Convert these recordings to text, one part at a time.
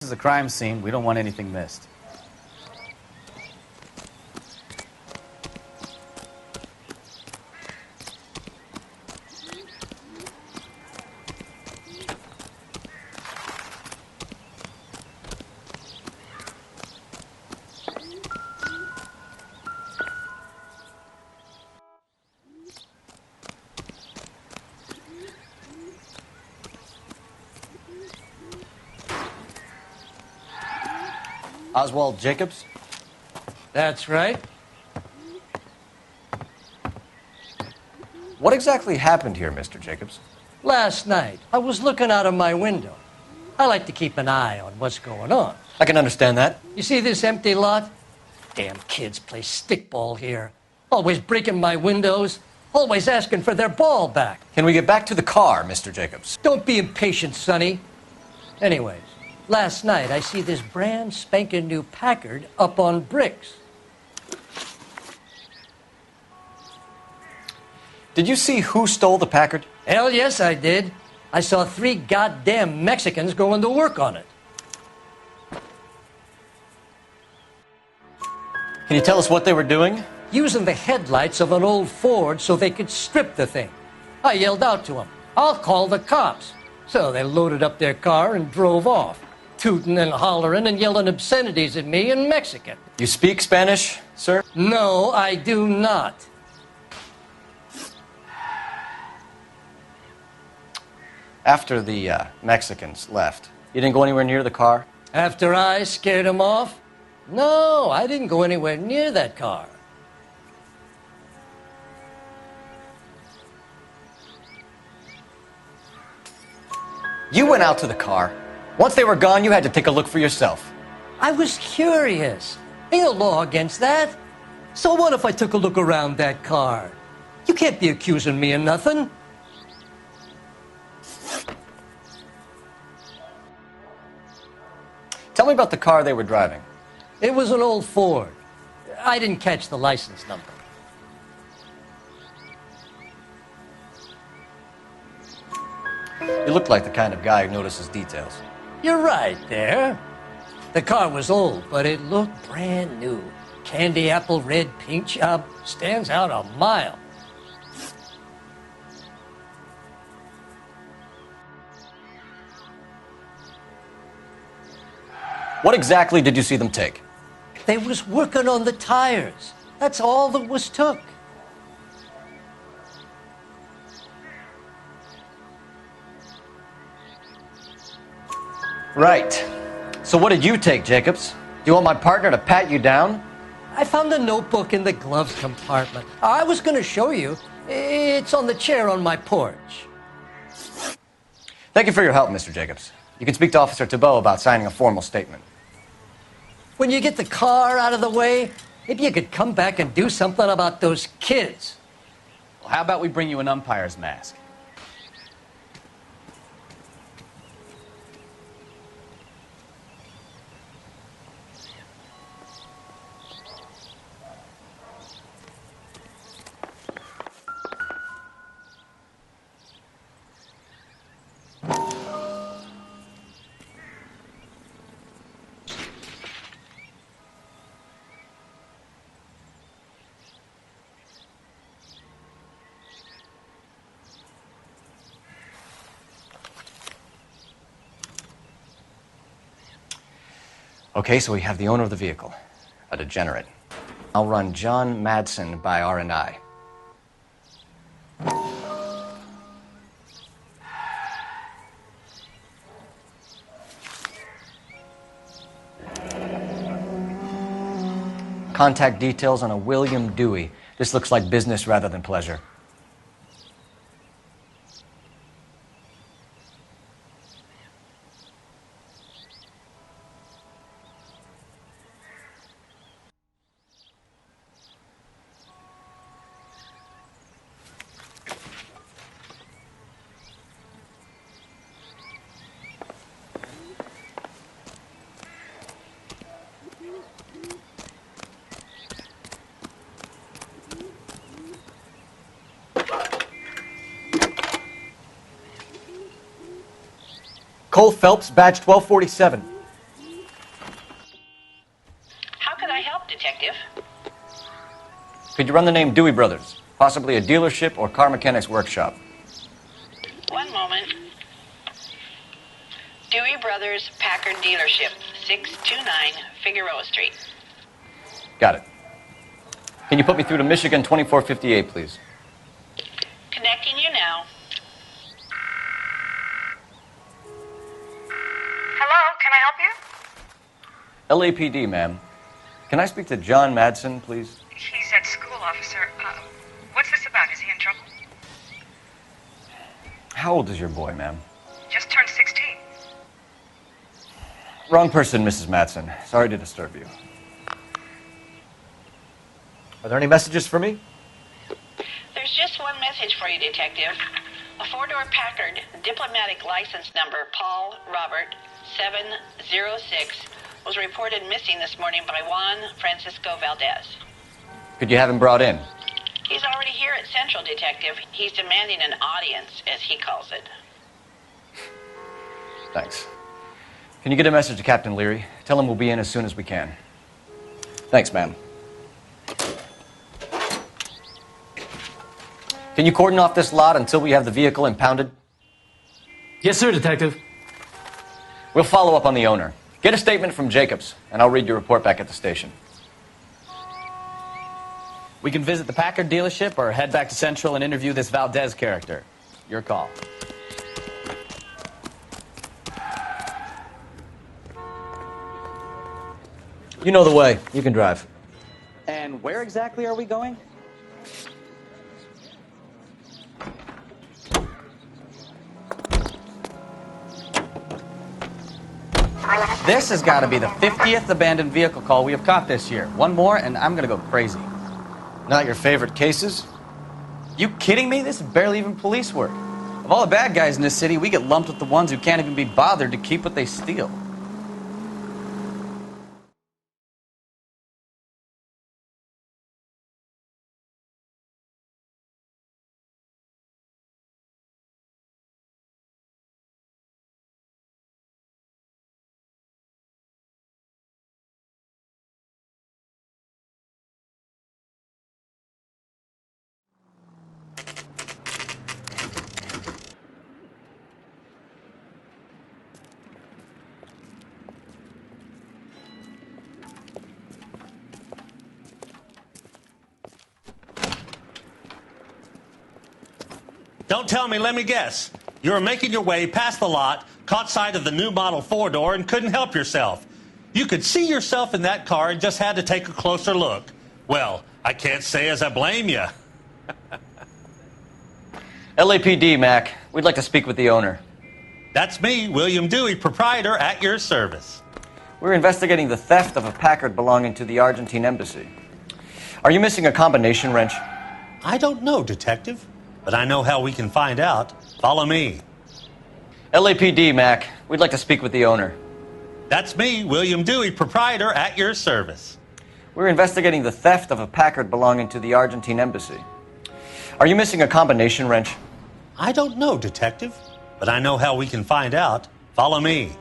This is a crime scene. We don't want anything missed. Oswald Jacobs? That's right. What exactly happened here, Mr. Jacobs? Last night, I was looking out of my window. I like to keep an eye on what's going on. I can understand that. You see this empty lot? Damn kids play stickball here. Always breaking my windows. Always asking for their ball back. Can we get back to the car, Mr. Jacobs? Don't be impatient, Sonny. Anyways, last night I see this brand spanking new Packard up on bricks. Did you see who stole the Packard? Hell yes, I did. I saw 3 goddamn Mexicans going to work on it. Can you tell us what they were doing? Using the headlights of an old Ford so they could strip the thing. I yelled out to them, "I'll call the cops." So they loaded up their car and drove off, tooting and hollering and yelling obscenities at me in Mexican. You speak Spanish, sir? No, I do not. After the Mexicans left, you didn't go anywhere near the car? After I scared them off? No, I didn't go anywhere near that car. You went out to the car. Once they were gone, you had to take a look for yourself. I was curious. Ain't no law against that. So what if I took a look around that car? You can't be accusing me of nothing. Tell me about the car they were driving. It was an old Ford. I didn't catch the license number. You looked like the kind of guy who notices details. You're right there. The car was old, but it looked brand new. Candy apple red paint job stands out a mile. What exactly did you see them take? They was working on the tires. That's all that was took. Right. So what did you take, Jacobs? Do you want my partner to pat you down? I found a notebook in the gloves compartment. I was going to show you. It's on the chair on my porch. Thank you for your help, Mr. Jacobs. You can speak to Officer Thibault about signing a formal statement. When you get the car out of the way, maybe you could come back and do something about those kids. Well, how about we bring you an umpire's mask? Okay, so we have the owner of the vehicle, a degenerate. I'll run John Madsen by R&I. Contact details on a William Dewey. This looks like business rather than pleasure. Cole Phelps, badge 1247. Could you run the name Dewey Brothers? Possibly a dealership or car mechanics workshop. One moment. Dewey Brothers Packard Dealership, 629 Figueroa Street. Got it. Can you put me through to Michigan 2458, please? Connecting you now. Hello, can I help you? LAPD, ma'am. Can I speak to John Madsen, please? He's at school, officer. What's this about? Is he in trouble? How old is your boy, ma'am? Just turned 16. Wrong person, Mrs. Madsen. Sorry to disturb you. Are there any messages for me? There's just one message for you, Detective. A four-door Packard, diplomatic license number Paul Robert 706, was reported missing this morning by Juan Francisco Valdez. Could you have him brought in? He's already here at Central, Detective. He's demanding an audience, as he calls it. Thanks. Can you get a message to Captain Leary? Tell him we'll be in as soon as we can. Thanks, ma'am. Can you cordon off this lot until we have the vehicle impounded? Yes, sir, Detective. We'll follow up on the owner. Get a statement from Jacobs, and I'll read your report back at the station. We can visit the Packard dealership or head back to Central and interview this Valdez character. Your call. You know the way. You can drive. And where exactly are we going? This has got to be the 50th abandoned vehicle call we have caught this year. One more, and I'm going to go crazy. Not your favorite cases? You kidding me? This is barely even police work. Of all the bad guys in this city, we get lumped with the ones who can't even be bothered to keep what they steal. Don't tell me, let me guess. You were making your way past the lot, caught sight of the new model four-door, and couldn't help yourself. You could see yourself in that car and just had to take a closer look. Well, I can't say as I blame you. LAPD, Mac. We'd like to speak with the owner. That's me, William Dewey, proprietor, at your service. We're investigating the theft of a Packard belonging to the Argentine embassy. Are you missing a combination wrench? I don't know, Detective, but I know how we can find out. Follow me. LAPD, Mac. We'd like to speak with the owner. That's me, William Dewey, proprietor, at your service. We're investigating the theft of a Packard belonging to the Argentine embassy. Are you missing a combination wrench? I don't know, Detective, but I know how we can find out. Follow me.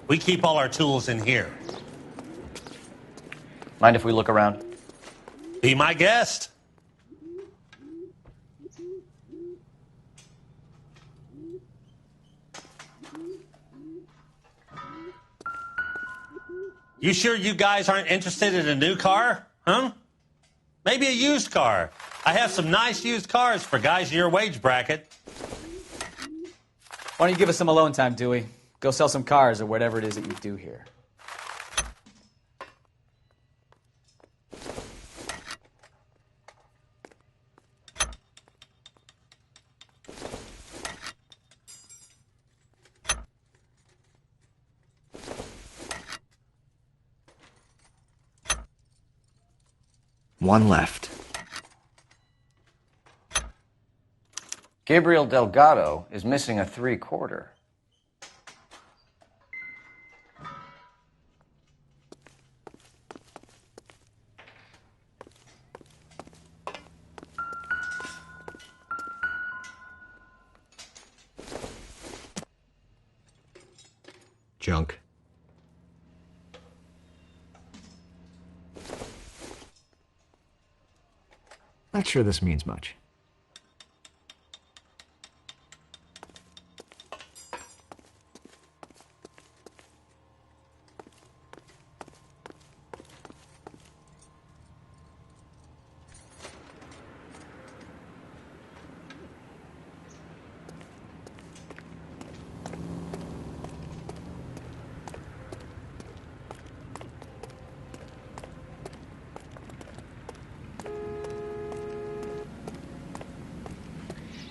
We keep all our tools in here. Mind if we look around? Be my guest. You sure you guys aren't interested in a new car? Huh? Maybe a used car. I have some nice used cars for guys in your wage bracket. Why don't you give us some alone time, Dewey? Go sell some cars or whatever it is that you do here. One left. Gabriel Delgado is missing a 3/4. Junk. Not sure this means much.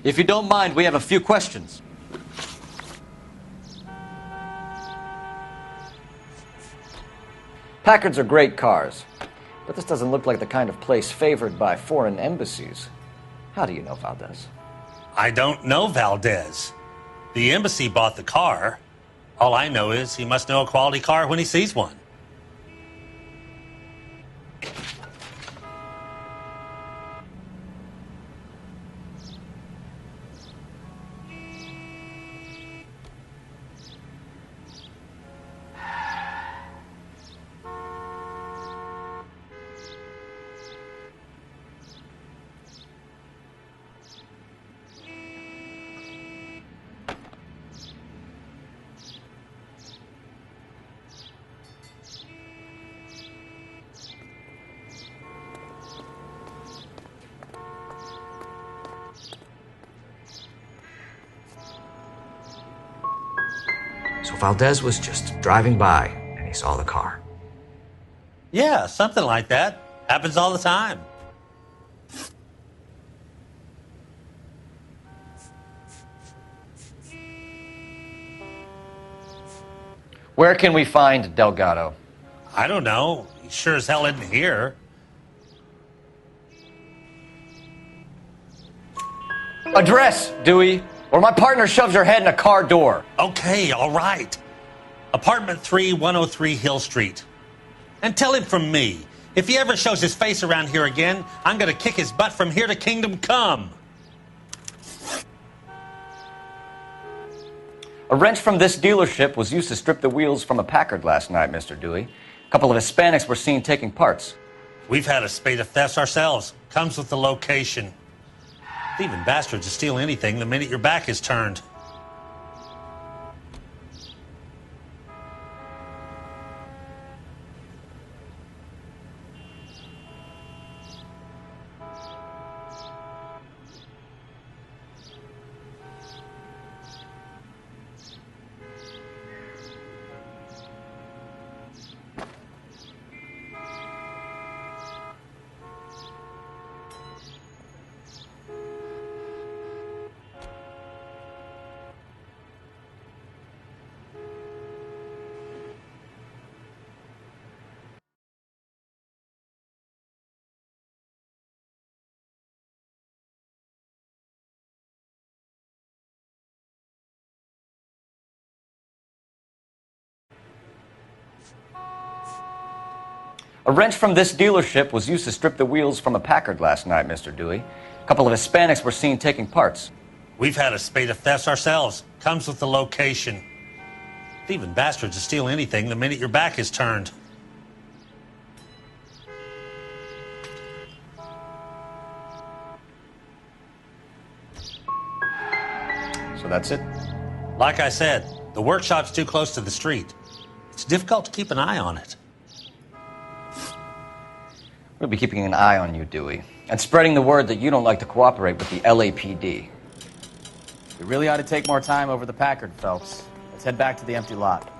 If you don't mind, we have a few questions. Packards are great cars, but this doesn't look like the kind of place favored by foreign embassies. How do you know Valdez? I don't know Valdez. The embassy bought the car. All I know is he must know a quality car when he sees one. So Valdez was just driving by, and he saw the car. Yeah, something like that. Happens all the time. Where can we find Delgado? I don't know. He sure as hell isn't here. Address, Dewey, or my partner shoves her head in a car door. Okay, all right. Apartment 3103 Hill Street. And tell him from me, if he ever shows his face around here again, I'm going to kick his butt from here to Kingdom Come. A wrench from this dealership was used to strip the wheels from a Packard last night, Mr. Dewey. A couple of Hispanics were seen taking parts. We've had a spate of thefts ourselves. Comes with the location. Thieving bastards will steal anything the minute your back is turned. A wrench from this dealership was used to strip the wheels from a Packard last night, Mr. Dewey. A couple of Hispanics were seen taking parts. We've had a spate of thefts ourselves. Comes with the location. Thieving bastards will steal anything the minute your back is turned. So that's it? Like I said, the workshop's too close to the street. It's difficult to keep an eye on it. We'll be keeping an eye on you, Dewey, and spreading the word that you don't like to cooperate with the LAPD. We really ought to take more time over the Packard, Phelps. Let's head back to the empty lot.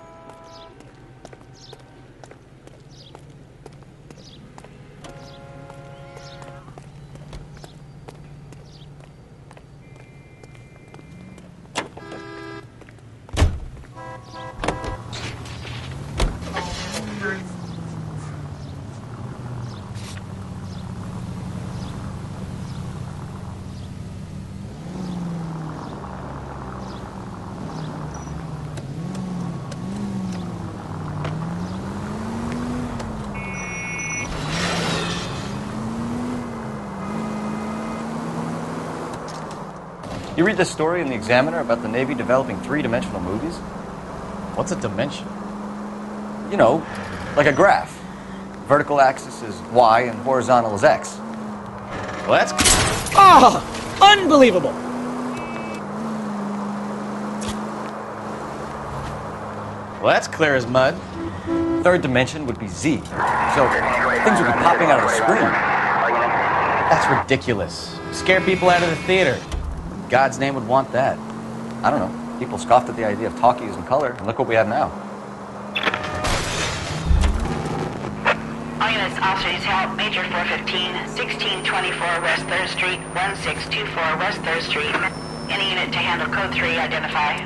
You read this story in the Examiner about the Navy developing three-dimensional movies? What's a dimension? You know, like a graph. Vertical axis is y and horizontal is x. Well, that's... Oh! Unbelievable! Well, that's clear as mud. Third dimension would be z. So things would be popping out of the screen. That's ridiculous. Scare people out of the theater. In God's name would want that. I don't know. People scoffed at the idea of talkies in color, and look what we have now. All units, officers help. Major 415, 1624 West 3rd Street, 1624 West 3rd Street. Any unit to handle code 3, identify.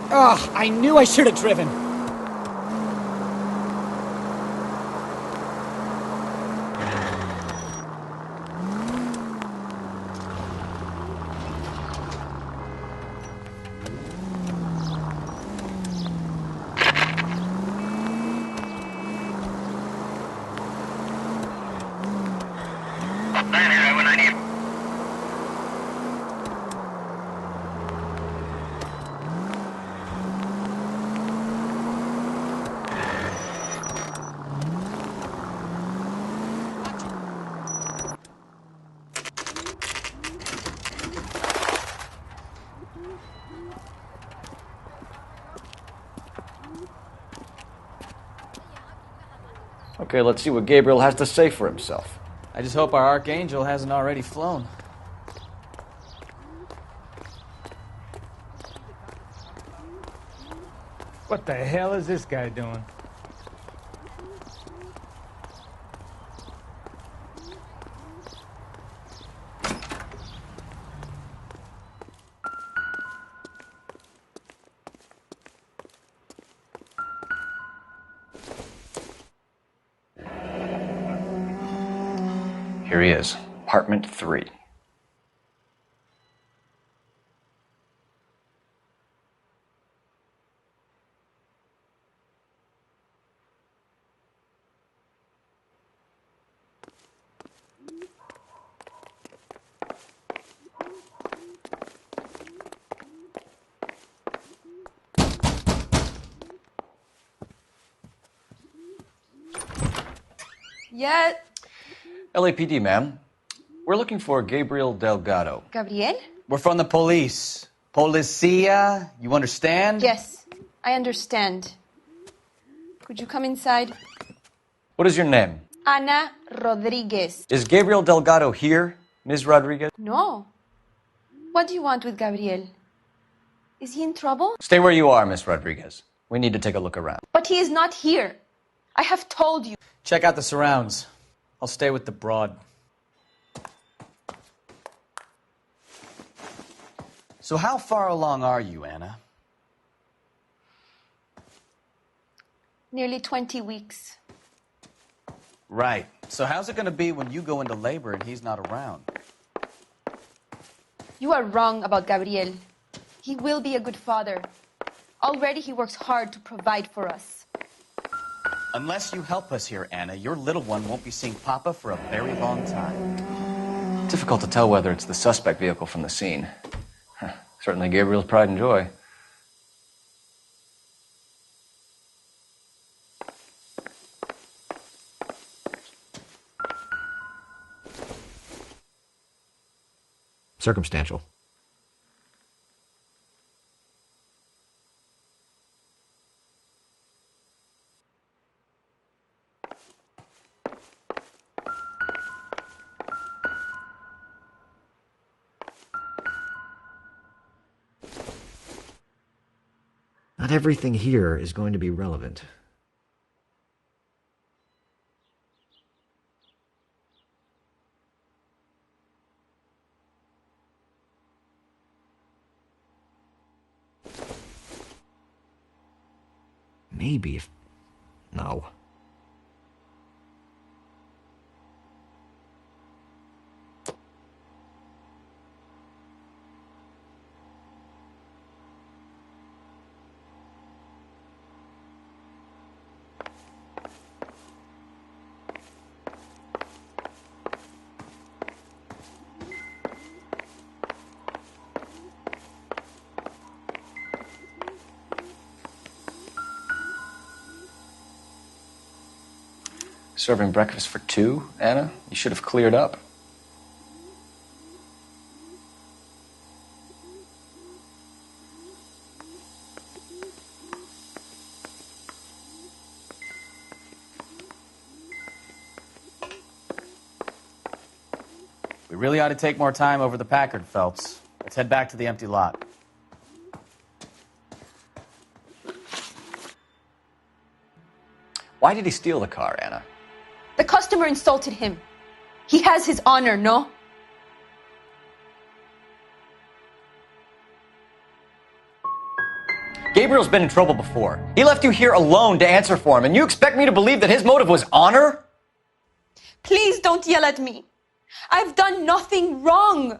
Ugh, I knew I should have driven. Okay, let's see what Gabriel has to say for himself. I just hope our Archangel hasn't already flown. What the hell is this guy doing? Here he is, apartment 3. Yeah. LAPD, ma'am. We're looking for Gabriel Delgado. Gabriel? We're from the police. Policia, you understand? Yes, I understand. Could you come inside? What is your name? Ana Rodriguez. Is Gabriel Delgado here, Ms. Rodriguez? No. What do you want with Gabriel? Is he in trouble? Stay where you are, Ms. Rodriguez. We need to take a look around. But he is not here. I have told you. Check out the surrounds. I'll stay with the broad. So how far along are you, Anna? Nearly 20 weeks. Right. So how's it going to be when you go into labor and he's not around? You are wrong about Gabriel. He will be a good father. Already he works hard to provide for us. Unless you help us here, Anna, your little one won't be seeing Papa for a very long time. Difficult to tell whether it's the suspect vehicle from the scene. Certainly Gabriel's pride and joy. Circumstantial. Not everything here is going to be relevant. Maybe if... No. Serving breakfast for two, Anna? You should have cleared up. We really ought to take more time over the Packard, Phelps. Let's head back to the empty lot. Why did he steal the car, Anna? The customer insulted him. He has his honor, no? Gabriel's been in trouble before. He left you here alone to answer for him, and you expect me to believe that his motive was honor? Please don't yell at me. I've done nothing wrong.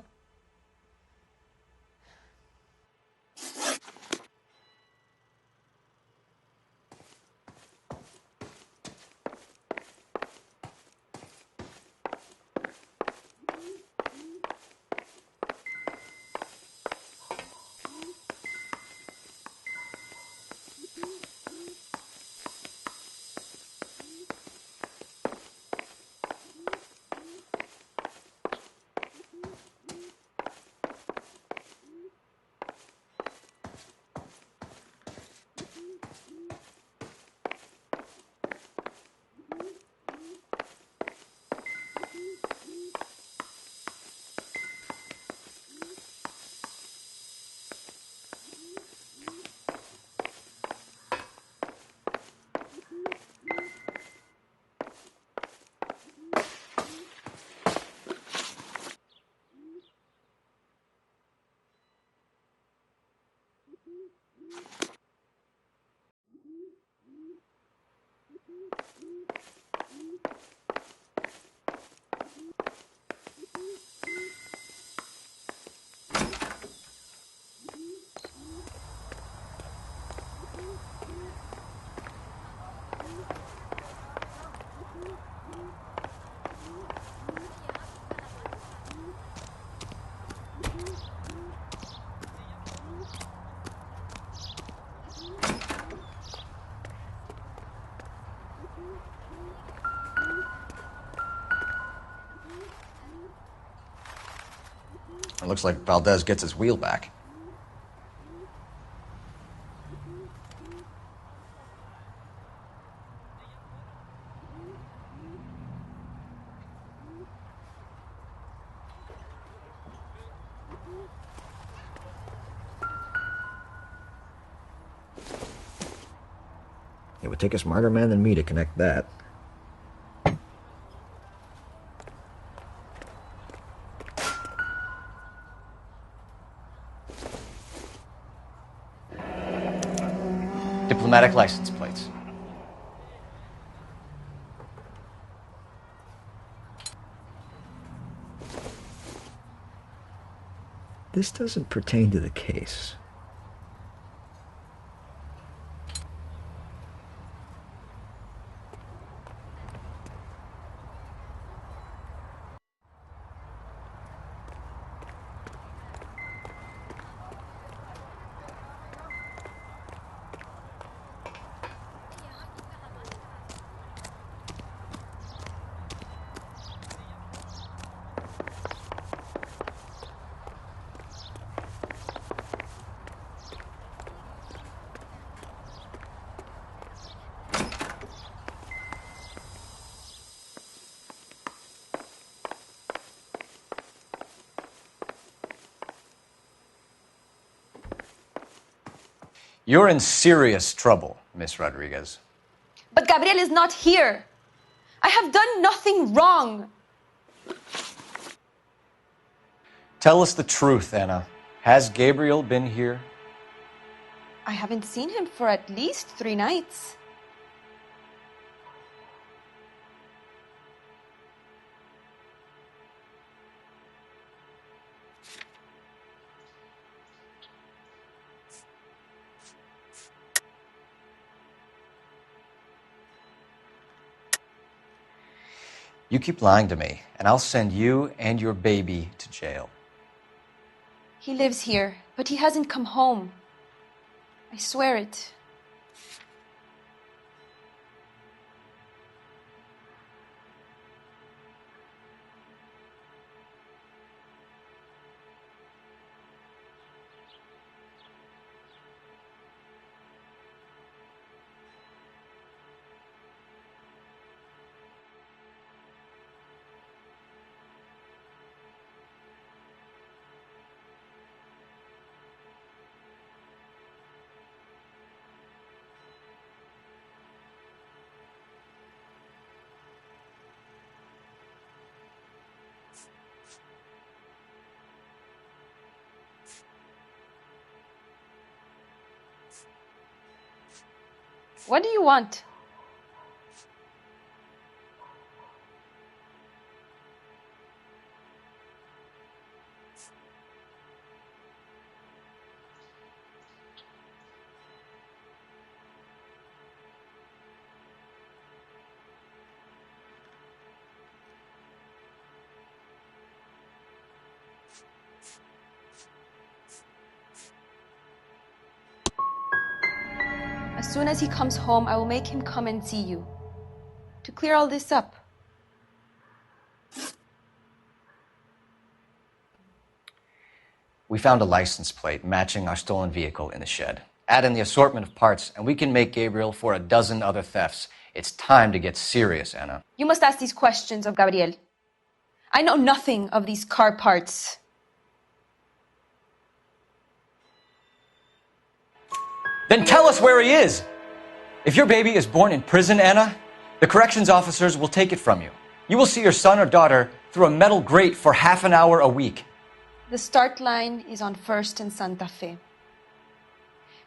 It looks like Valdez gets his wheel back. It would take a smarter man than me to connect that. Diplomatic license plates. This doesn't pertain to the case. You're in serious trouble, Miss Rodriguez. But Gabriel is not here. I have done nothing wrong. Tell us the truth, Anna. Has Gabriel been here? I haven't seen him for at least 3 nights. You keep lying to me, and I'll send you and your baby to jail. He lives here, but he hasn't come home. I swear it. What do you want? As soon as he comes home, I will make him come and see you. To clear all this up. We found a license plate matching our stolen vehicle in the shed. Add in the assortment of parts, and we can make Gabriel for a dozen other thefts. It's time to get serious, Anna. You must ask these questions of Gabriel. I know nothing of these car parts. Then tell us where he is! If your baby is born in prison, Anna, the corrections officers will take it from you. You will see your son or daughter through a metal grate for half an hour a week. The start line is on 1st and Santa Fe.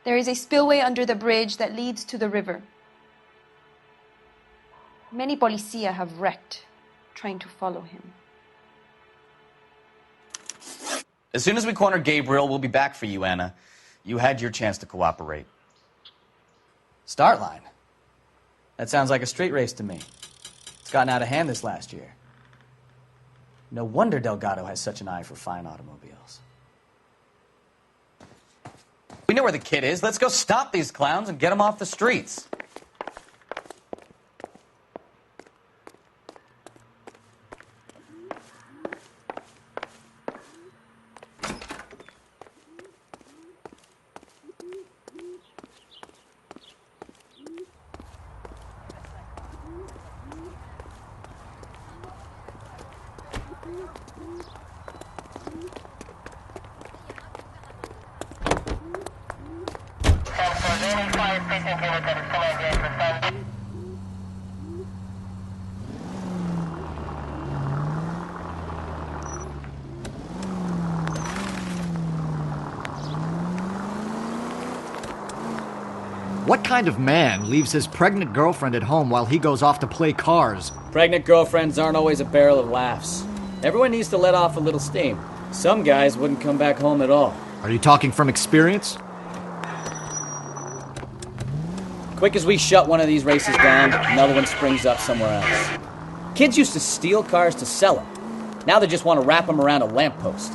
There is a spillway under the bridge that leads to the river. Many policia have wrecked trying to follow him. As soon as we corner Gabriel, we'll be back for you, Anna. You had your chance to cooperate. Start line? That sounds like a street race to me. It's gotten out of hand this last year. No wonder Delgado has such an eye for fine automobiles. We know where the kid is. Let's go stop these clowns and get them off the streets. What kind of man leaves his pregnant girlfriend at home while he goes off to play cars? Pregnant girlfriends aren't always a barrel of laughs. Everyone needs to let off a little steam. Some guys wouldn't come back home at all. Are you talking from experience? Quick as we shut one of these races down, another one springs up somewhere else. Kids used to steal cars to sell them. Now they just want to wrap them around a lamppost.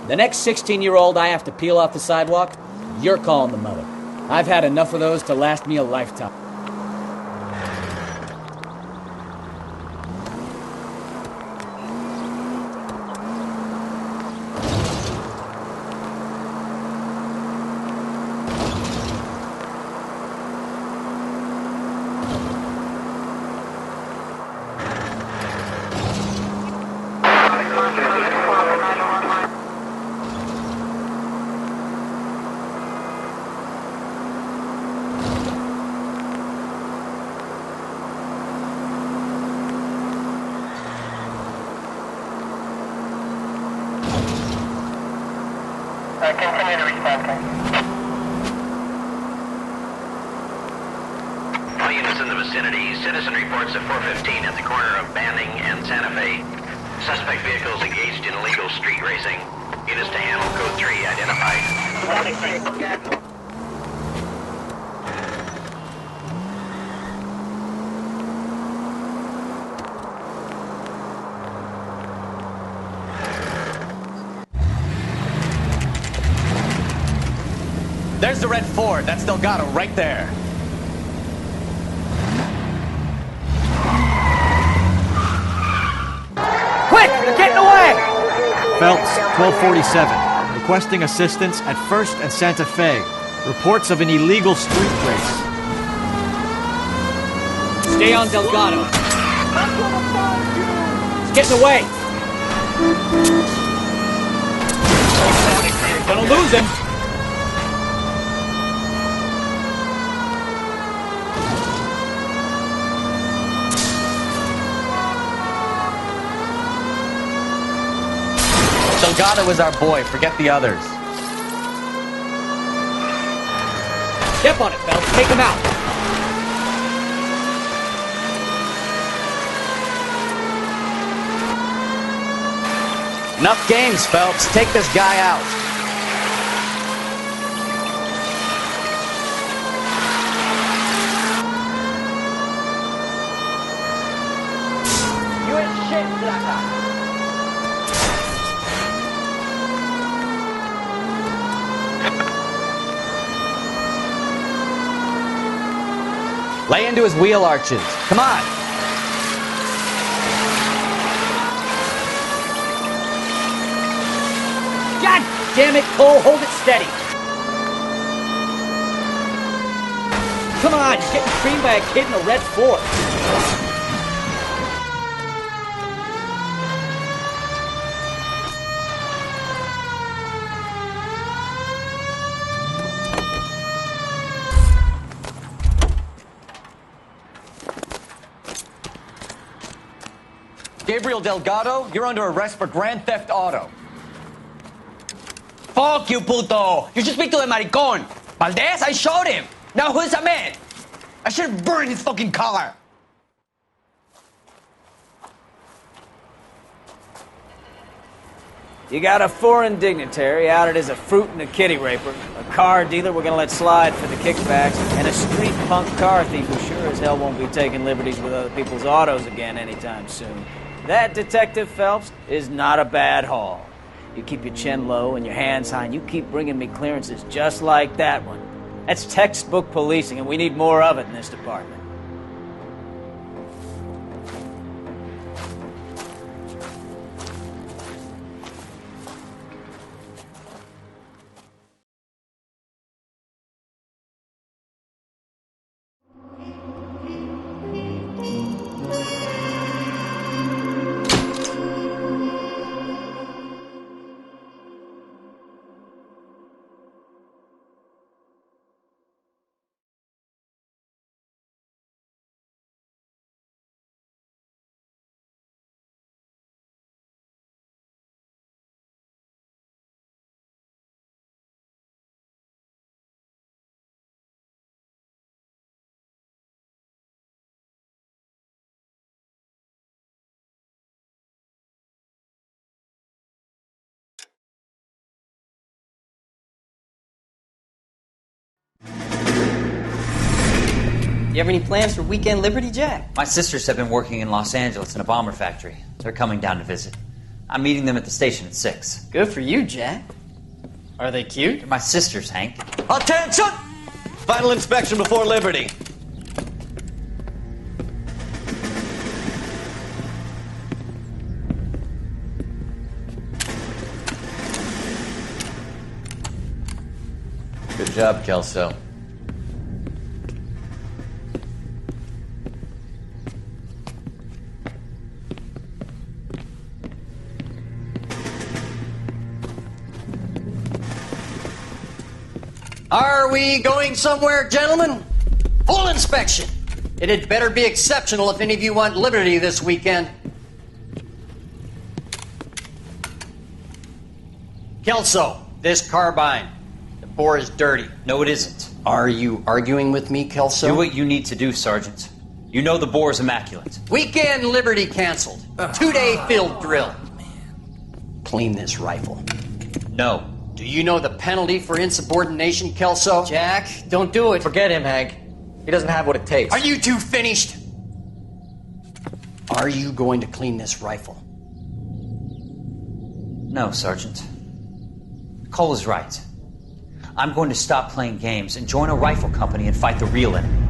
The next 16-year-old I have to peel off the sidewalk, you're calling the mother. I've had enough of those to last me a lifetime. Continue to respond, All units in the vicinity, citizen reports at 415 at the corner of Banning and Santa Fe. Suspect vehicles engaged in illegal street racing. Units to handle code 3 identified. There's the red Ford. That's Delgado right there. Quick! They're getting away! Phelps, 1247. Requesting assistance at 1st and Santa Fe. Reports of an illegal street race. Stay on Delgado. He's getting away. Gonna lose him. Delgado is our boy. Forget the others. Step on it, Phelps. Take him out. Enough games, Phelps. Take this guy out. You ain't shit, Flaca. Lay into his wheel arches. Come on. God damn it, Cole, hold it steady. Come on, you're getting creamed by a kid in a red Ford. Gabriel Delgado, you're under arrest for grand theft auto. Fuck you, puto. You should speak to the maricón. Valdez, I showed him. Now who's a man? I should have burned his fucking car. You got a foreign dignitary outed as a fruit and a kitty raper, a car dealer we're gonna let slide for the kickbacks, and a street punk car thief who sure as hell won't be taking liberties with other people's autos again anytime soon. That, Detective Phelps, is not a bad haul. You keep your chin low and your hands high, and you keep bringing me clearances just like that one. That's textbook policing, and we need more of it in this department. You have any plans for Weekend Liberty, Jack? My sisters have been working in Los Angeles in a bomber factory. They're coming down to visit. I'm meeting them at the station at 6. Good for you, Jack. Are they cute? They're my sisters, Hank. Attention! Final inspection before Liberty. Good job, Kelso. Are we going somewhere, gentlemen? Full inspection. It had better be exceptional if any of you want liberty this weekend. Kelso, this carbine. The bore is dirty. No, it isn't. Are you arguing with me, Kelso? Do what you need to do, Sergeant. You know the bore is immaculate. Weekend liberty canceled. 2-day field drill. Clean this rifle. No. Do you know the penalty for insubordination, Kelso? Jack, don't do it. Forget him, Hank. He doesn't have what it takes. Are you two finished? Are you going to clean this rifle? No, Sergeant. Cole is right. I'm going to stop playing games and join a rifle company and fight the real enemy.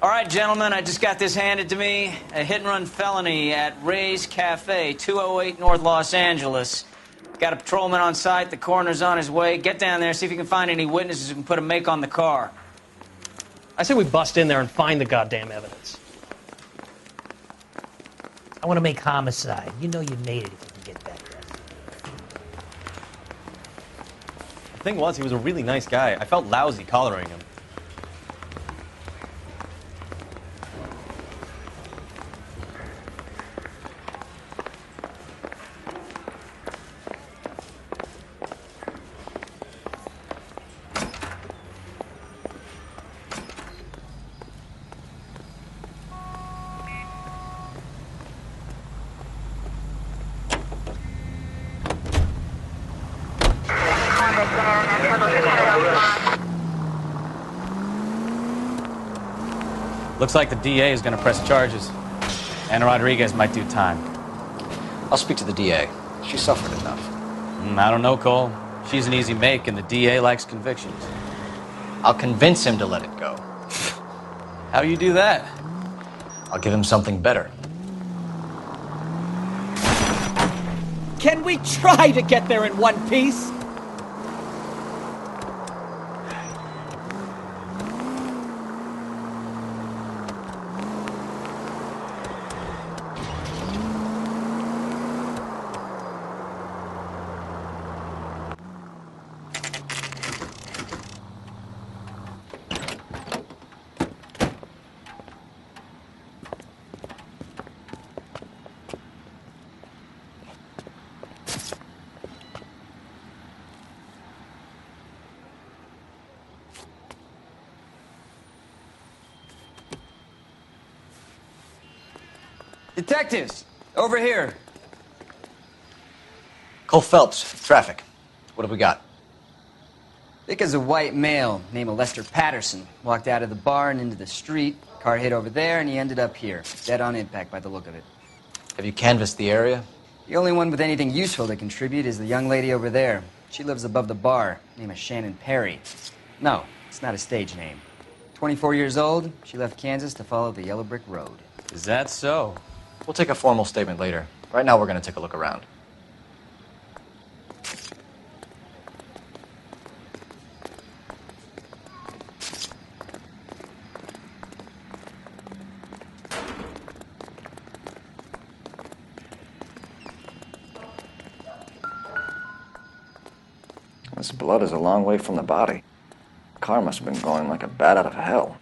All right, gentlemen, I just got this handed to me. A hit-and-run felony at Ray's Cafe, 208 North Los Angeles. Got a patrolman on site. The coroner's on his way. Get down there, see if you can find any witnesses who can put a make on the car. I say we bust in there and find the goddamn evidence. I want to make homicide. You know you made it if you can get that done. The thing was, he was a really nice guy. I felt lousy collaring him. Looks like the DA is going to press charges. Anna Rodriguez might do time. I'll speak to the DA. She suffered enough. I don't know, Cole. She's an easy make, and the DA likes convictions. I'll convince him to let it go. How you do that? I'll give him something better. Can we try to get there in one piece? Detectives, over here. Cole Phelps, traffic. What have we got? Vic is a white male named Lester Patterson. Walked out of the bar and into the street. Car hit over there, and he ended up here. Dead on impact by the look of it. Have you canvassed the area? The only one with anything useful to contribute is the young lady over there. She lives above the bar. Name is Shannon Perry. No, it's not a stage name. 24 years old, she left Kansas to follow the Yellow Brick Road. Is that so? We'll take a formal statement later. Right now, we're going to take a look around. This blood is a long way from the body. The car must have been going like a bat out of hell.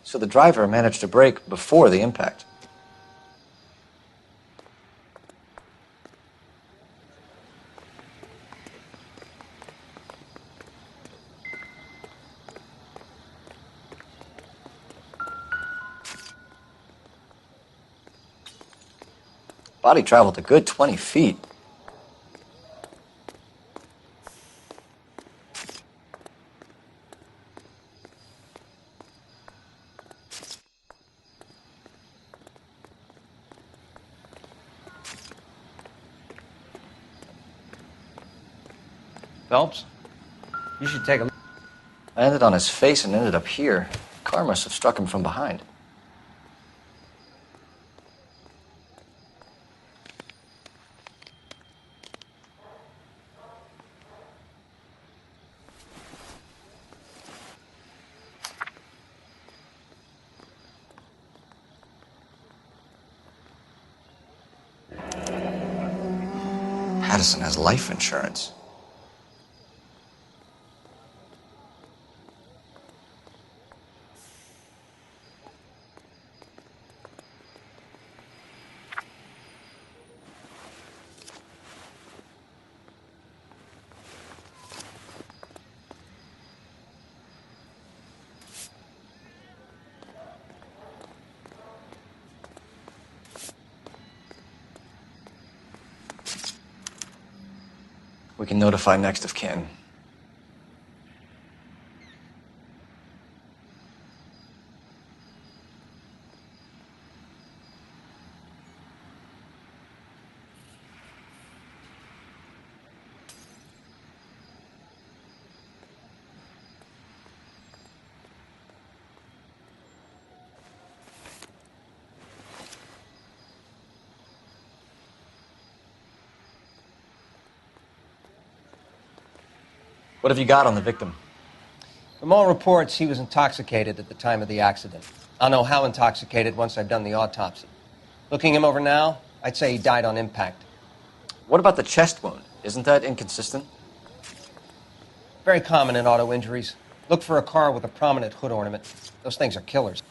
So the driver managed to brake before the impact. Body traveled a good 20 feet. Phelps, you should take a look. I landed on his face and ended up here. The car must have struck him from behind. Patterson has life insurance. We can notify next of kin. What have you got on the victim? From all reports, he was intoxicated at the time of the accident. I'll know how intoxicated once I've done the autopsy. Looking him over now, I'd say he died on impact. What about the chest wound? Isn't that inconsistent? Very common in auto injuries. Look for a car with a prominent hood ornament. Those things are killers.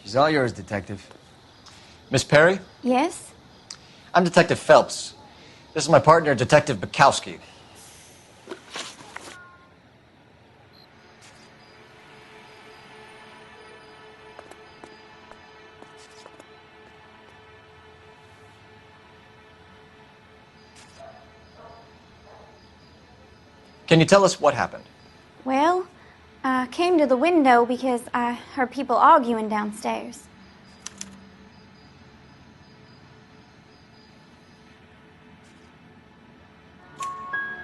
She's all yours, Detective. Miss Perry? Yes? I'm Detective Phelps. This is my partner, Detective Bukowski. Can you tell us what happened? Well, I came to the window because I heard people arguing downstairs.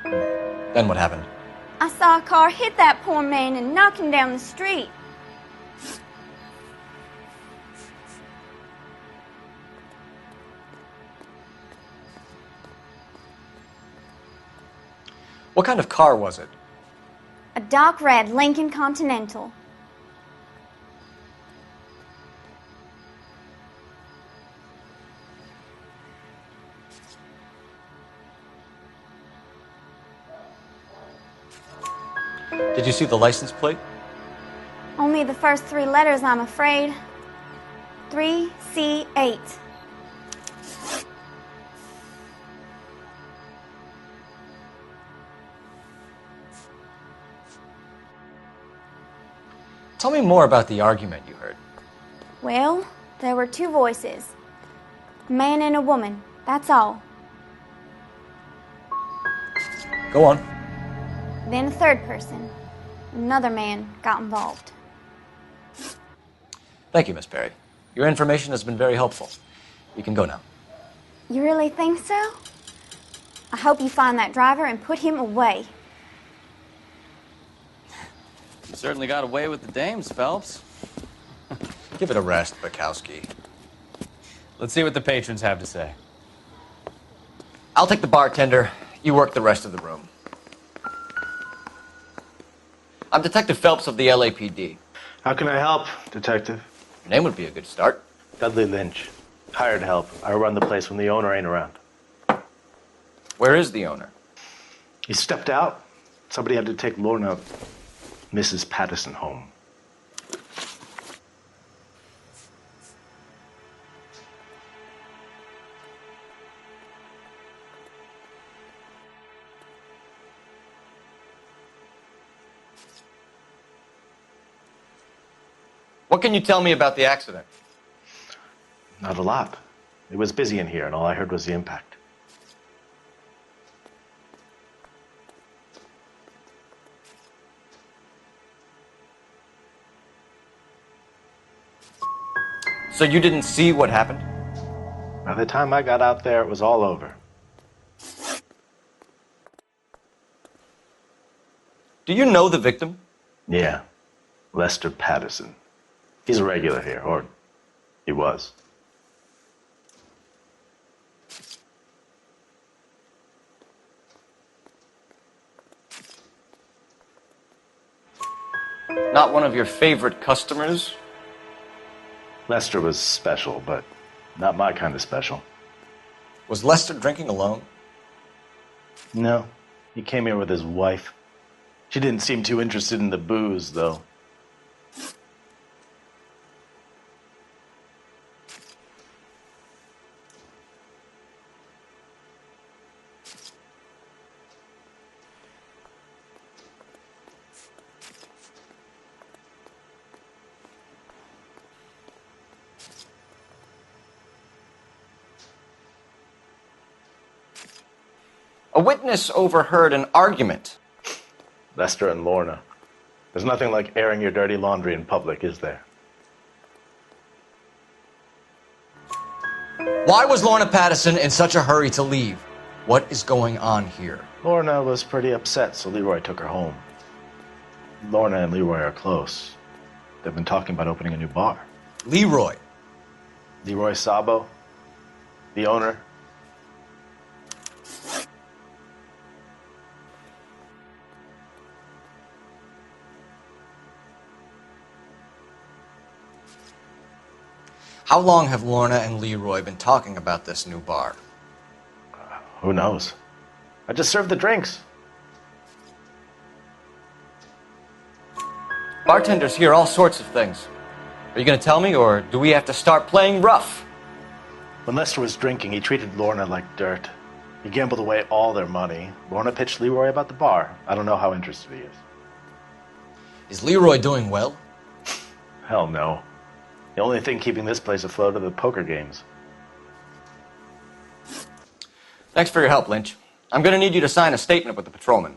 Then what happened? I saw a car hit that poor man and knock him down the street. What kind of car was it? A dark red Lincoln Continental. Did you see the license plate? Only the first 3 letters, I'm afraid. 3C8. Tell me more about the argument you heard. Well, there were 2 voices. A man and a woman, that's all. Go on. Then a third person. Another man got involved. Thank you, Miss Perry. Your information has been very helpful. You can go now. You really think so? I hope you find that driver and put him away. You certainly got away with the dames, Phelps. Give it a rest, Bukowski. Let's see what the patrons have to say. I'll take the bartender. You work the rest of the room. I'm Detective Phelps of the LAPD. How can I help, Detective? Your name would be a good start. Dudley Lynch. Hired help. I run the place when the owner ain't around. Where is the owner? He stepped out. Somebody had to take Lorna, Mrs. Patterson, home. What can you tell me about the accident? Not a lot. It was busy in here, and all I heard was the impact. So you didn't see what happened? By the time I got out there, it was all over. Do you know the victim? Yeah. Lester Patterson. He's a regular here, or he was. Not one of your favorite customers? Lester was special, but not my kind of special. Was Lester drinking alone? No. He came here with his wife. She didn't seem too interested in the booze, though. A witness overheard an argument. Lester and Lorna. There's nothing like airing your dirty laundry in public, is there? Why was Lorna Pattison in such a hurry to leave? What is going on here? Lorna was pretty upset, so Leroy took her home. Lorna and Leroy are close. They've been talking about opening a new bar. Leroy? Leroy Sabo, the owner. How long have Lorna and Leroy been talking about this new bar? Who knows? I just served the drinks. Bartenders hear all sorts of things. Are you going to tell me, or do we have to start playing rough? When Lester was drinking, he treated Lorna like dirt. He gambled away all their money. Lorna pitched Leroy about the bar. I don't know how interested he is. Is Leroy doing well? Hell no. The only thing keeping this place afloat are the poker games. Thanks for your help, Lynch. I'm going to need you to sign a statement with the patrolman.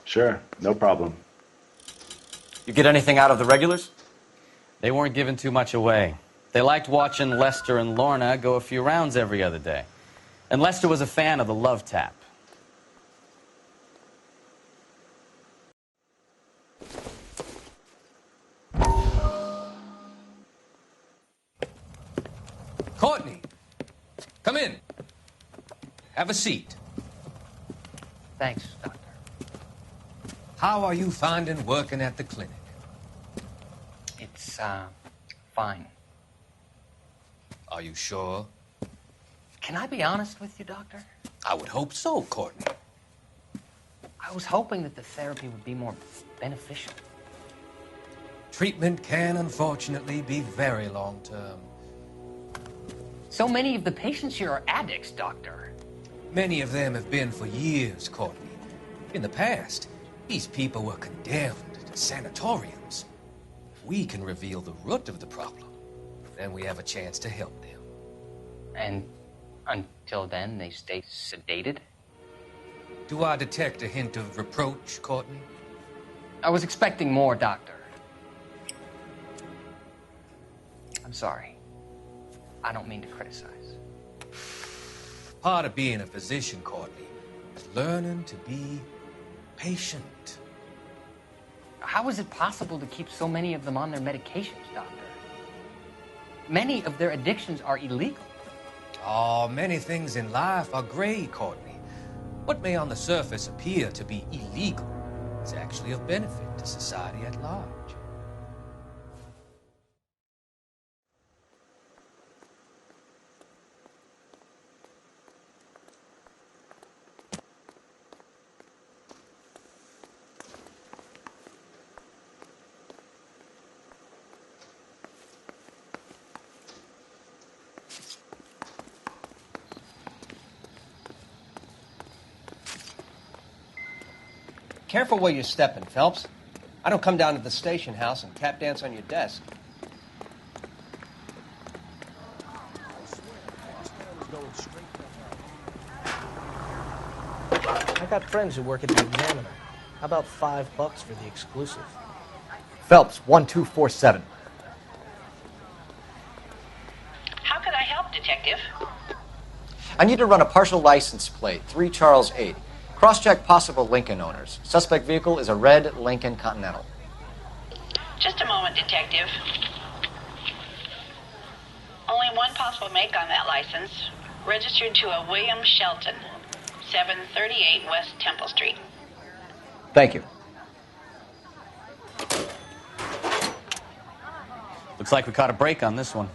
Sure, no problem. You get anything out of the regulars? They weren't giving too much away. They liked watching Lester and Lorna go a few rounds every other day. And Lester was a fan of the love tap. Courtney, come in. Have a seat. Thanks, Doctor. How are you finding working at the clinic? It's, fine. Are you sure? Can I be honest with you, Doctor? I would hope so, Courtney. I was hoping that the therapy would be more beneficial. Treatment can, unfortunately, be very long-term. So many of the patients here are addicts, Doctor. Many of them have been for years, Courtney. In the past, these people were condemned to sanatoriums. If we can reveal the root of the problem, then we have a chance to help them. And until then, they stay sedated? Do I detect a hint of reproach, Courtney? I was expecting more, Doctor. I'm sorry. I don't mean to criticize. Part of being a physician, Courtney, is learning to be patient. How is it possible to keep so many of them on their medications, Doctor? Many of their addictions are illegal. Oh, many things in life are gray, Courtney. What may on the surface appear to be illegal is actually of benefit to society at large. Careful where you're stepping, Phelps. I don't come down to the station house and tap dance on your desk. I got friends who work at the Examiner. How about $5 for the exclusive? Phelps, 1247. How could I help, Detective? I need to run a partial license plate, 3 Charles 8. Cross-check possible Lincoln owners. Suspect vehicle is a red Lincoln Continental. Just a moment, Detective. Only one possible make on that license. Registered to a William Shelton, 738 West Temple Street. Thank you. Looks like we caught a break on this one.